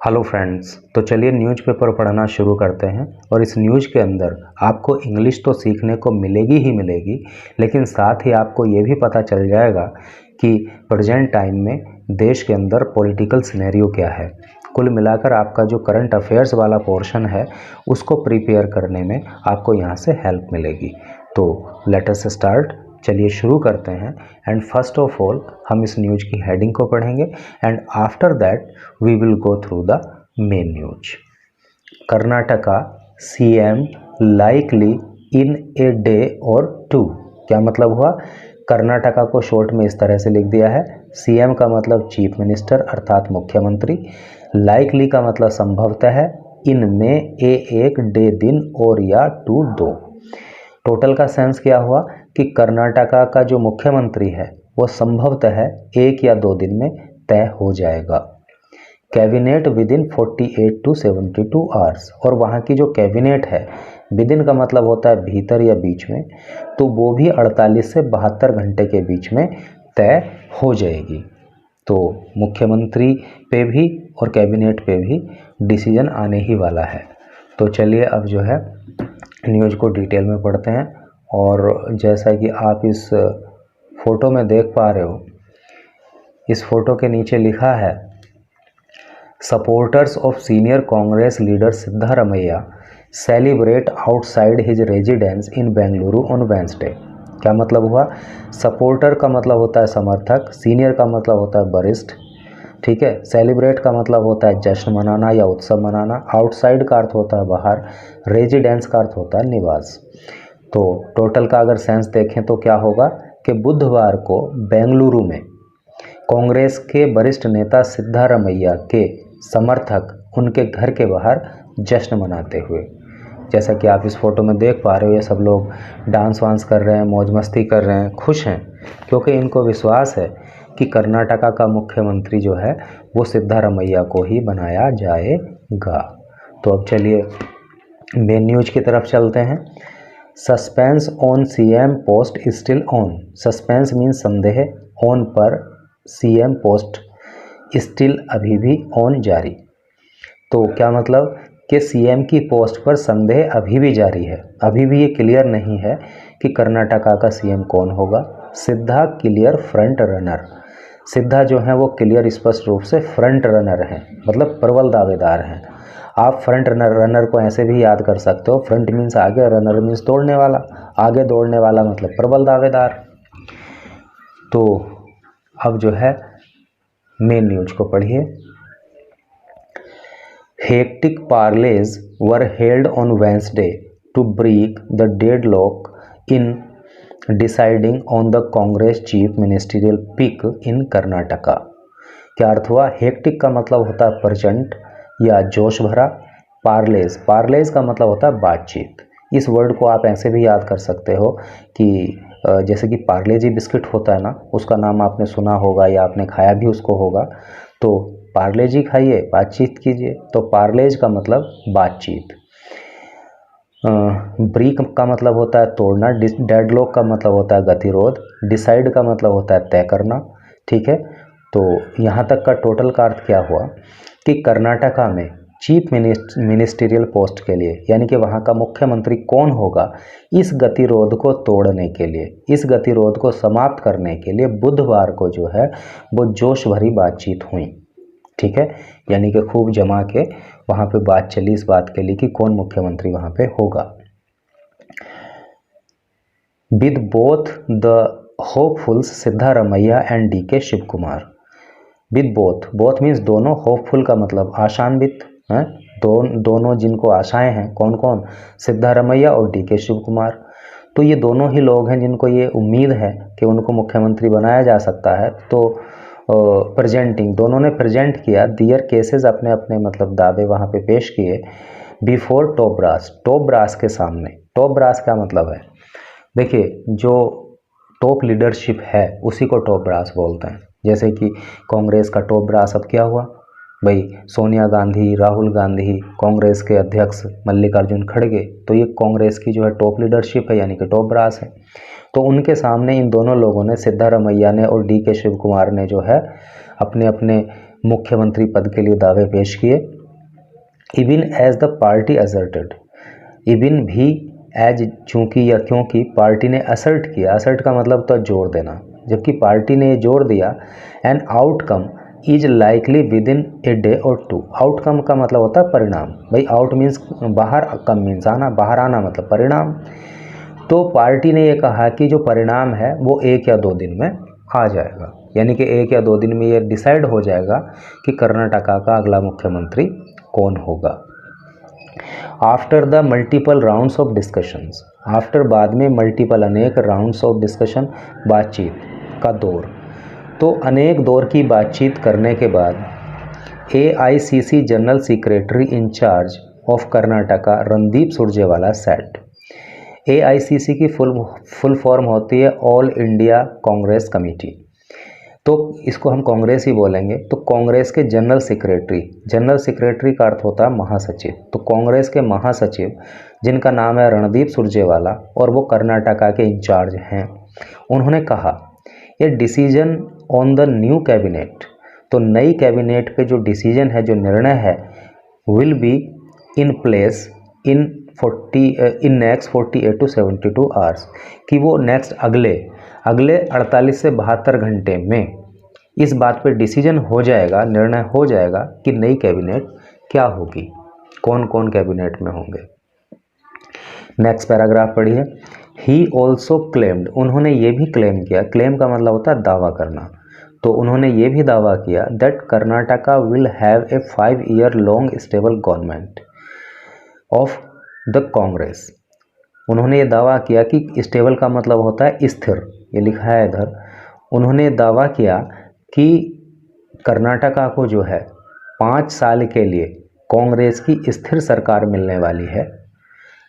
Hello friends, तो चलिए newspaper पढ़ना शुरू करते हैं। और इस न्यूज़ के अंदर आपको इंग्लिश तो सीखने को मिलेगी ही मिलेगी, लेकिन साथ ही आपको ये भी पता चल जाएगा कि प्रेजेंट टाइम में देश के अंदर पॉलिटिकल सिनेरियो क्या है। कुल मिलाकर आपका जो करंट अफेयर्स वाला पोर्शन है उसको प्रिपेयर करने में आपको यहाँ से हेल्प मिलेगी। तो लेट अस स्टार्ट, चलिए शुरू करते हैं। एंड फर्स्ट ऑफ ऑल हम इस न्यूज़ की हेडिंग को पढ़ेंगे and after that we will go through the main news. Karnataka CM likely in a day or two. क्या मतलब हुआ? कर्नाटका को शॉर्ट में इस तरह से लिख दिया है। सीएम का मतलब चीफ मिनिस्टर अर्थात मुख्यमंत्री, लाइकली का मतलब संभवतः है, इनमें एक डे दिन और या टू दो। टोटल का सेंस क्या हुआ कि कर्नाटका का जो मुख्यमंत्री है वो संभवतः एक या दो दिन में तय हो जाएगा। Cabinet with in 48 to 72 hours. और वहाँ की जो कैबिनेट है, विद इन का मतलब होता है भीतर या बीच में, तो वो भी 48 से 72 घंटे के बीच में तय हो जाएगी। तो मुख्यमंत्री पे भी और कैबिनेट पे भी डिसीजन आने ही वाला है। तो चलिए अब जो है न्यूज़ को डिटेल में पढ़ते हैं। और जैसा कि आप इस फोटो में देख पा रहे हो, इस फोटो के नीचे लिखा है supporters of senior Congress leader Siddaramaiah celebrate outside his residence in Bengaluru on Wednesday. क्या मतलब हुआ? सपोर्टर का मतलब होता है समर्थक, सीनियर का मतलब होता है वरिष्ठ, ठीक है। सेलिब्रेट का मतलब होता है जश्न मनाना या उत्सव मनाना, आउटसाइड का अर्थ होता है बाहर, रेजिडेंस का अर्थ होता है निवास। तो टोटल का अगर सेंस देखें तो क्या होगा कि बुधवार को बेंगलुरु में कांग्रेस के वरिष्ठ नेता सिद्धारमैया के समर्थक उनके घर के बाहर जश्न मनाते हुए, जैसा कि आप इस फोटो में देख पा रहे हो, ये सब लोग डांस वांस कर रहे हैं, मौज मस्ती कर रहे हैं, खुश हैं, क्योंकि इनको विश्वास है कि कर्नाटका का मुख्यमंत्री जो है वो सिद्धारमैया को ही बनाया जाएगा। तो अब चलिए मेन न्यूज की तरफ चलते हैं। Suspense on CM post still on. Suspense means संदेह, ऑन पर सीएम पोस्ट, स्टिल अभी भी ऑन जारी। तो क्या मतलब कि सीएम की पोस्ट पर संदेह अभी भी जारी है, अभी भी ये क्लियर नहीं है कि कर्नाटका का सीएम कौन होगा। सिद्धा क्लियर फ्रंट रनर। सिद्धा जो है वो क्लियर स्पष्ट रूप से फ्रंट रनर हैं, मतलब प्रबल दावेदार हैं। आप फ्रंट रनर को ऐसे भी याद कर सकते हो, फ्रंट मीन्स आगे, रनर मीन्स दौड़ने वाला, आगे दौड़ने वाला मतलब प्रबल दावेदार। तो अब जो है मेन न्यूज को पढ़िए। Hectic parleys were held on Wednesday to break the deadlock in deciding on the Congress chief ministerial pick in Karnataka. क्या अर्थ हुआ? हेक्टिक का मतलब होता है प्रचंड या जोश भरा। पार्लेज, पार्लेज का मतलब होता है बातचीत। इस वर्ड को आप ऐसे भी याद कर सकते हो कि जैसे कि पार्ले जी बिस्किट होता है ना, उसका नाम आपने सुना होगा या आपने खाया भी उसको होगा। तो पार्ले जी खाइए, बातचीत कीजिए। तो पार्लेज का मतलब बातचीत। ब्रीक का मतलब होता है तोड़ना, डेडलॉक का मतलब होता है गतिरोध, डिसाइड का मतलब होता है तय करना, ठीक है। तो यहाँ तक का टोटल का अर्थ क्या हुआ कि कर्नाटका में चीफ मिनिस्ट्रियल पोस्ट के लिए, यानी कि वहाँ का मुख्यमंत्री कौन होगा, इस गतिरोध को तोड़ने के लिए, इस गतिरोध को समाप्त करने के लिए बुधवार को जो है वो जोश भरी बातचीत हुई, ठीक है। यानी कि खूब जमा के वहाँ पे बात चली इस बात के लिए कि कौन मुख्यमंत्री वहाँ पे होगा। With both the hopefuls Siddaramaiah and DK Shiva Kumar. With both, both means दोनों, होपफुल का मतलब आशान्वित हैं, दोनों जिनको आशाएं हैं, कौन कौन? सिद्धारमैया और डीके शिव कुमार। तो ये दोनों ही लोग हैं जिनको ये उम्मीद है कि उनको मुख्यमंत्री बनाया जा सकता है। तो प्रेजेंटिंग, दोनों ने प्रेजेंट किया दियर केसेस, अपने अपने मतलब दावे वहाँ पे पेश किए before top brass, top brass के सामने। टॉप ब्रास का मतलब है, देखिए जो टॉप लीडरशिप है उसी को टॉप ब्रास बोलते हैं। जैसे कि कांग्रेस का टॉप ब्रास अब क्या हुआ भाई? सोनिया गांधी, राहुल गांधी, कांग्रेस के अध्यक्ष मल्लिकार्जुन खड़गे, तो ये कांग्रेस की जो है टॉप लीडरशिप है, यानी कि टॉप ब्रास है। तो उनके सामने इन दोनों लोगों ने, सिद्धारमैया ने और डीके शिव कुमार ने जो है अपने अपने मुख्यमंत्री पद के लिए दावे पेश किए। Even as the party asserted, even भी एज चूंकि या क्योंकि पार्टी ने असर्ट किया, असर्ट का मतलब तो जोर देना, जबकि पार्टी ने जोर दिया an outcome is likely with in a day or to. Outcome का मतलब होता है परिणाम, भाई आउट मीन्स बाहर, कम मीन्स आना, बाहर आना मतलब परिणाम। तो पार्टी ने ये कहा कि जो परिणाम है वो 1 या 2 दिन में आ जाएगा, यानी कि 1 या 2 दिन में ये डिसाइड हो जाएगा कि कर्नाटका का अगला मुख्यमंत्री कौन होगा। After the multiple rounds of discussions, after बाद में मल्टीपल अनेक राउंड्स ऑफ डिस्कशन, बातचीत का दौर, तो अनेक दौर की बातचीत करने के बाद AICC general secretary in-charge of Karnataka Randeep Surjewala said. AICC की फुल फॉर्म होती है ऑल इंडिया कांग्रेस कमेटी, तो इसको हम कांग्रेस ही बोलेंगे। तो कांग्रेस के जनरल सेक्रेटरी का अर्थ होता है महासचिव। तो कांग्रेस के महासचिव जिनका नाम है रणदीप सुरजेवाला और वो कर्नाटका के इंचार्ज हैं, उन्होंने कहा ये decision on the new cabinet, तो नई कैबिनेट पे जो डिसीजन है, जो निर्णय है, will be in place in next 48 to 72 hours, कि वो नेक्स्ट अगले 48 से 72 घंटे में इस बात पे डिसीजन हो जाएगा, निर्णय हो जाएगा कि नई कैबिनेट क्या होगी, कौन कौन कैबिनेट में होंगे। नेक्स्ट पैराग्राफ पढ़िए। ही ऑल्सो क्लेम्ड, उन्होंने ये भी क्लेम किया, क्लेम का मतलब होता है दावा करना, तो उन्होंने ये भी दावा किया that Karnataka will have a 5 year long stable government of the Congress. उन्होंने ये दावा किया कि स्टेबल का मतलब होता है स्थिर, ये लिखा है इधर। उन्होंने दावा किया कि कर्नाटका को जो है 5 साल के लिए कांग्रेस की स्थिर सरकार मिलने वाली है।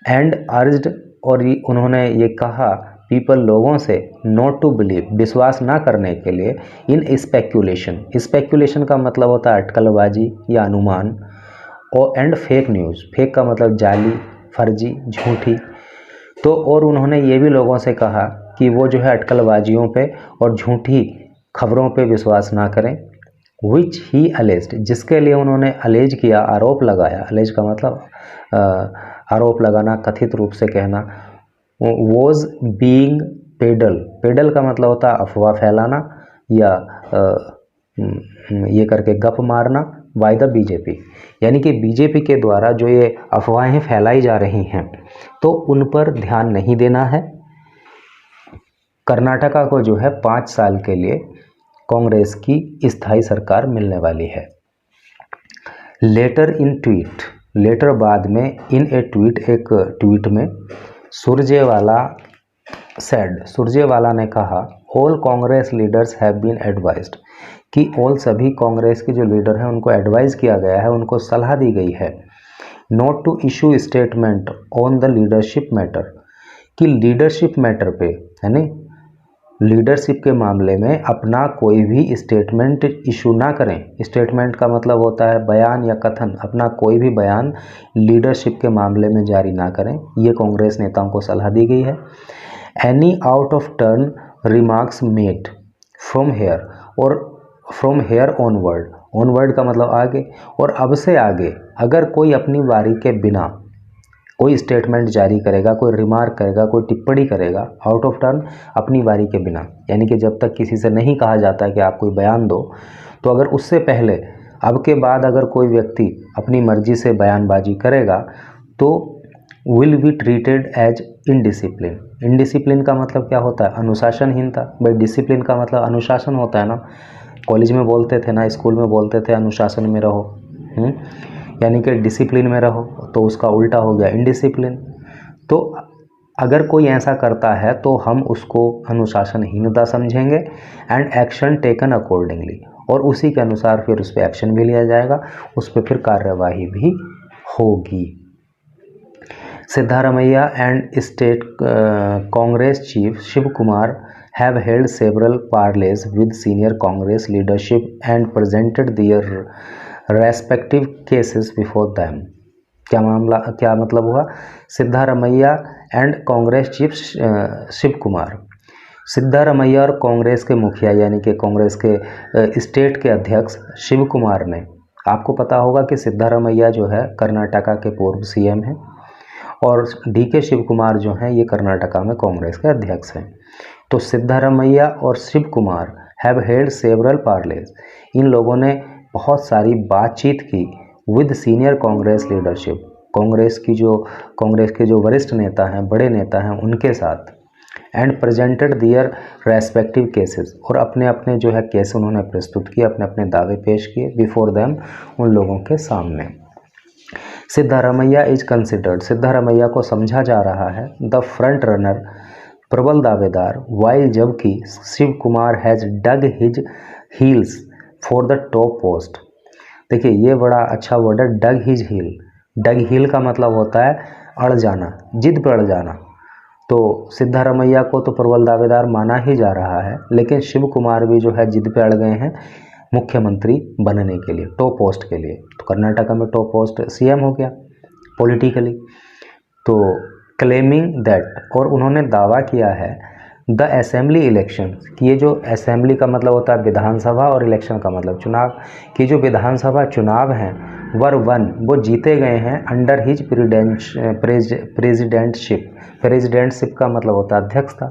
एंड अर्ज्ड, और उन्होंने ये कहा पीपल, लोगों से, नॉट टू बिलीव, विश्वास ना करने के लिए, इन स्पेक्यूलेशन, स्पेक्यूलेशन का मतलब होता है अटकलबाजी या अनुमान, और एंड फेक न्यूज़, फेक का मतलब जाली, फर्जी, झूठी। तो और उन्होंने ये भी लोगों से कहा कि वो जो है अटकलबाजियों पे और झूठी खबरों पे विश्वास ना करें। विच ही अलेज्ड, जिसके लिए उन्होंने अलेज किया, आरोप लगाया, अलेज का मतलब आरोप लगाना, कथित रूप से कहना, वॉज बीइंग पेडल, पेडल का मतलब होता है अफवाह फैलाना या ये करके गप मारना, बाय द बीजेपी, यानी कि बीजेपी के द्वारा जो ये अफवाहें फैलाई जा रही हैं तो उन पर ध्यान नहीं देना है। कर्नाटका को जो है 5 साल के लिए कांग्रेस की स्थायी सरकार मिलने वाली है। लेटर इन ट्वीट, लेटर बाद में, इन ए ट्वीट, एक ट्वीट में सुरजेवाला सेड, सुरजेवाला ने कहा all Congress leaders have been advised, कि ऑल सभी कांग्रेस के जो लीडर हैं उनको एडवाइस किया गया है, उनको सलाह दी गई है, not to issue statement on the leadership matter, कि लीडरशिप मैटर पे, यानी लीडरशिप के मामले में अपना कोई भी स्टेटमेंट इशू ना करें। स्टेटमेंट का मतलब होता है बयान या कथन, अपना कोई भी बयान लीडरशिप के मामले में जारी ना करें, ये कांग्रेस नेताओं को सलाह दी गई है। Any out of turn remarks made from here, और फ्रॉम हेयर ऑनवर्ड, ऑनवर्ड का मतलब आगे, और अब से आगे अगर कोई अपनी बारी के बिना कोई स्टेटमेंट जारी करेगा, कोई रिमार्क करेगा, कोई टिप्पणी करेगा, आउट ऑफ टर्न, अपनी बारी के बिना, यानी कि जब तक किसी से नहीं कहा जाता है कि आप कोई बयान दो, तो अगर उससे पहले, अब के बाद अगर कोई व्यक्ति अपनी मर्जी से बयानबाजी करेगा तो will be treated as indiscipline. Indiscipline का मतलब क्या होता है? अनुशासनहीनता। भाई डिसिप्लिन का मतलब अनुशासन होता है ना, कॉलेज में बोलते थे ना, स्कूल में बोलते थे अनुशासन में रहो, यानी कि डिसिप्लिन में रहो, तो उसका उल्टा हो गया इनडिसिप्लिन। तो अगर कोई ऐसा करता है तो हम उसको अनुशासनहीनता समझेंगे एंड एक्शन टेकन अकॉर्डिंगली, और उसी के अनुसार फिर उस पर एक्शन भी लिया जाएगा, उस पर फिर कार्यवाही भी होगी। Siddaramaiah and state Congress chief Shivakumar have held several parleys with senior Congress leadership and presented their respective cases before them। क्या मतलब हुआ? सिद्धारमैया एंड कांग्रेस चीफ शिव कुमार सिद्धारमैया और कांग्रेस के मुखिया यानी कि कांग्रेस के स्टेट के अध्यक्ष शिव कुमार ने, आपको पता होगा कि सिद्धारमैया जो है कर्नाटका के पूर्व सीएम हैं और डीके शिव कुमार जो हैं ये कर्नाटका में कांग्रेस के अध्यक्ष हैं। तो सिद्धारमैया और Shiva Kumar have held several parleys, इन लोगों ने बहुत सारी बातचीत की with senior Congress leadership, Congress के जो वरिष्ठ नेता हैं, बड़े नेता हैं, उनके साथ, and presented their respective cases, और अपने अपने जो है केस उन्होंने प्रस्तुत किए, अपने अपने दावे पेश किए बिफोर देम, उन लोगों के सामने। सिद्धारमैया इज कंसिडर्ड, सिद्धारमैया को समझा जा रहा है द फ्रंट रनर, प्रबल दावेदार, वाइल जबकि Shivakumar has dug his heels for the top post. देखिए ये बड़ा अच्छा वर्ड है, dug his heel. Dug heel का मतलब होता है अड़ जाना, जिद पे अड़ जाना। तो सिद्धारमैया को तो प्रबल दावेदार माना ही जा रहा है, लेकिन शिव कुमार भी जो है जिद पे अड़ गए हैं मुख्यमंत्री बनने के लिए, टॉप पोस्ट के लिए। तो कर्नाटका में टॉप पोस्ट सीएम हो गया पॉलिटिकली। तो क्लेमिंग दैट, और उन्होंने दावा किया है द असेंबली इलेक्शन, कि ये जो असेंबली का मतलब होता है विधानसभा और इलेक्शन का मतलब चुनाव, कि जो विधानसभा चुनाव हैं वर वन, वो जीते गए हैं अंडर हिज प्रेसिडेंटशिप। प्रेसिडेंटशिप का मतलब होता है अध्यक्षता।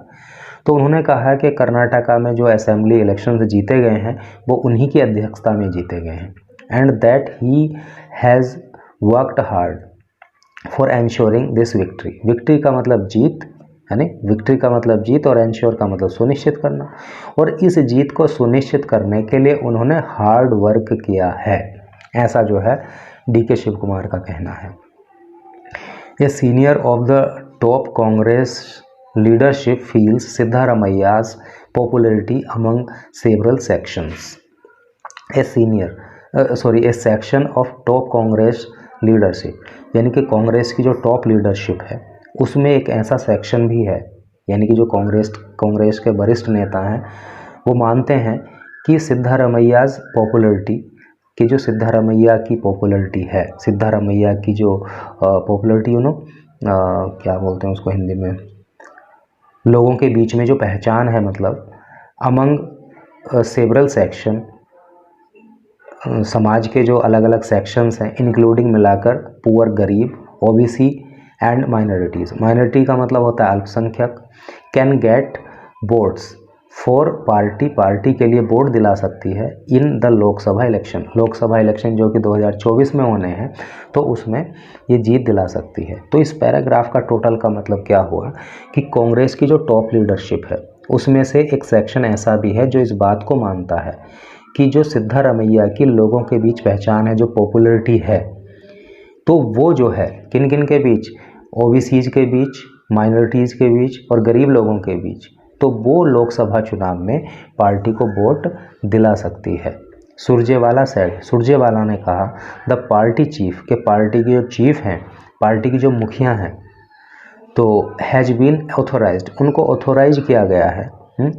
तो उन्होंने कहा है कि कर्नाटका में जो असेंबली इलेक्शन जीते गए हैं वो उन्हीं की अध्यक्षता में जीते गए हैं, and that he has worked hard for ensuring this victory. Victory का मतलब जीत, यानी विक्ट्री का मतलब जीत और एंश्योर का मतलब सुनिश्चित करना, और इस जीत को सुनिश्चित करने के लिए उन्होंने हार्ड वर्क किया है, ऐसा जो है डीके शिव कुमार का कहना है। A senior of the top Congress leadership feels Siddaramaiah's popularity among several sections. A section of top Congress leadership, यानी कि कांग्रेस की जो टॉप लीडरशिप है उसमें एक ऐसा सेक्शन भी है, यानी कि जो कांग्रेस के वरिष्ठ नेता हैं वो मानते हैं कि सिद्धारमैयाज पॉपुलरिटी, कि जो सिद्धारमैया की पॉपुलरिटी है, सिद्धारमैया की जो पॉपुलरिटी क्या बोलते हैं उसको हिंदी में, लोगों के बीच में जो पहचान है, मतलब अमंग सेवरल सेक्शन, समाज के जो अलग अलग सेक्शंस हैं इंक्लूडिंग मिलाकर पुअर, गरीब, ओबीसी एंड माइनॉरिटीज़। माइनॉरिटी का मतलब होता है अल्पसंख्यक। Can get votes for party, party के लिए वोट दिला सकती है in the Lok Sabha election, Lok Sabha election जो कि 2024 में होने हैं, तो उसमें ये जीत दिला सकती है। तो इस पैराग्राफ का टोटल का मतलब क्या हुआ कि कांग्रेस की जो टॉप लीडरशिप है उसमें से एक सेक्शन ऐसा भी है जो इस बात को मानता है कि जो सिद्धारमैया की लोगों के बीच पहचान है, जो पॉपुलरिटी है, तो वो जो है किन किन के बीच, ओबीसीज के बीच, माइनॉरिटीज़ के बीच और गरीब लोगों के बीच, तो वो लोकसभा चुनाव में पार्टी को वोट दिला सकती है। सुरजेवाला सेड, सुरजेवाला ने कहा द पार्टी चीफ, के पार्टी के जो चीफ हैं, पार्टी की जो मुखिया हैं, तो हैज़ बीन ऑथोराइज्ड, उनको ऑथोराइज किया गया है,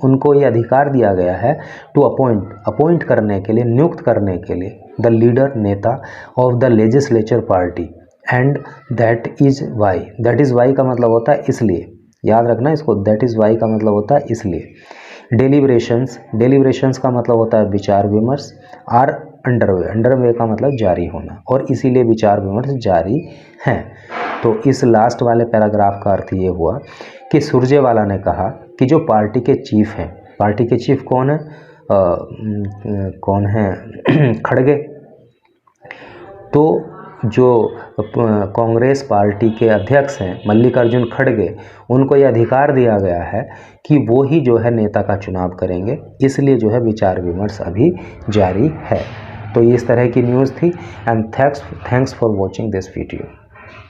उनको ये अधिकार दिया गया है टू अपॉइंट करने के लिए, नियुक्त करने के लिए द लीडर, नेता of the legislature party, and that is why का मतलब होता है इसलिए, याद रखना इसको, दैट इज़ वाई का मतलब होता है इसलिए। डेलीब्रेशंस का मतलब होता है विचार विमर्श, आर अंडरवे का मतलब जारी होना, और इसीलिए विचार विमर्श जारी हैं। तो इस लास्ट वाले पैराग्राफ का अर्थ ये हुआ कि सुरजेवाला ने कहा कि जो पार्टी के चीफ हैं, पार्टी के चीफ कौन है, खड़गे, तो जो कांग्रेस पार्टी के अध्यक्ष हैं मल्लिकार्जुन खड़गे, उनको ये अधिकार दिया गया है कि वो ही जो है नेता का चुनाव करेंगे, इसलिए जो है विचार विमर्श अभी जारी है। तो इस तरह की न्यूज़ थी, and thanks for watching this video.